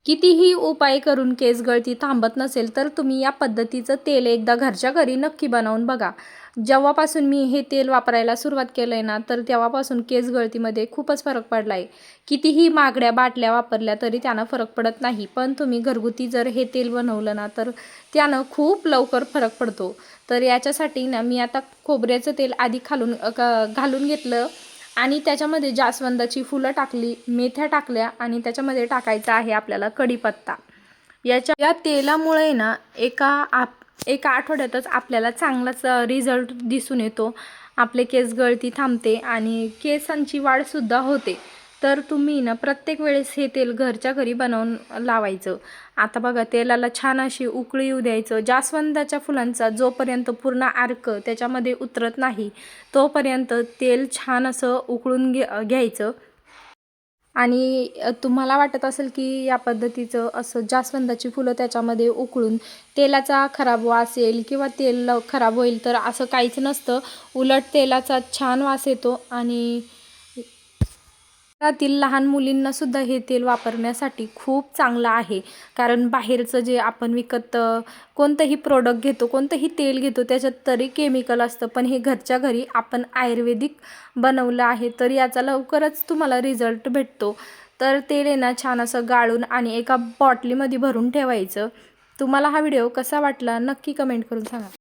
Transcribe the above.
कितीही उपाय करून केस गळती थांबत नसेल तर तुम्ही या पद्धतीचं तेल एकदा घरच्या घरी नक्की बनवून बघा. जेव्हापासून मी हे तेल वापरायला सुरुवात केलं आहे ना, तर तेव्हापासून केस गळतीमध्ये खूपच फरक पडला आहे. कितीही महागड्या बाटल्या वापरल्या तरी त्यानं फरक पडत नाही, पण तुम्ही घरगुती जर हे तेल बनवलं ना, तर त्यानं खूप लवकर फरक पडतो. तर याच्यासाठी ना मी आता खोबऱ्याचं तेल आधी घालून घेतलं आणि त्याच्यामध्ये जास्वंदाची फुलं टाकली, मेथ्या टाकल्या आणि त्याच्यामध्ये टाकायचा आहे आपल्याला कढीपत्ता. या तेलामुळे ना एका आठवड्यातच आपल्याला चांगलाच रिझल्ट दिसून येतो. आपले केस गळती थांबते आणि केसांची वाढसुद्धा होते. तर तुम्ही ना प्रत्येक वेळेस हे तेल घरच्या घरी बनवून लावायचं. आता बघा तेलाला छान अशी उकळी येऊ द्यायचं. जास्वंदाच्या फुलांचा जोपर्यंत पूर्ण अर्क त्याच्यामध्ये उतरत नाही तोपर्यंत तेल छान असं उकळून घ्यायचं. आणि तुम्हाला वाटत असेल की या पद्धतीचं असं जास्वंदाची फुलं त्याच्यामध्ये उकळून तेलाचा खराब वास येईल किंवा तेल खराब होईल, तर असं काहीच नसतं. उलट तेलाचा छान वास येतो आणि घरातील लहान मुलींनासुद्धा हे तेल वापरण्यासाठी खूप चांगलं आहे. कारण बाहेरचं जे आपण विकत कोणतंही प्रोडक्ट घेतो, कोणतंही तेल घेतो त्याच्यात तरी केमिकल असतं, पण हे घरच्या घरी आपण आयुर्वेदिक बनवलं आहे तर याचा लवकरच तुम्हाला रिझल्ट भेटतो. तर तेल आहे ना छान असं गाळून आणि एका बॉटलीमध्ये भरून ठेवायचं. तुम्हाला हा व्हिडिओ कसा वाटला नक्की कमेंट करून सांगा.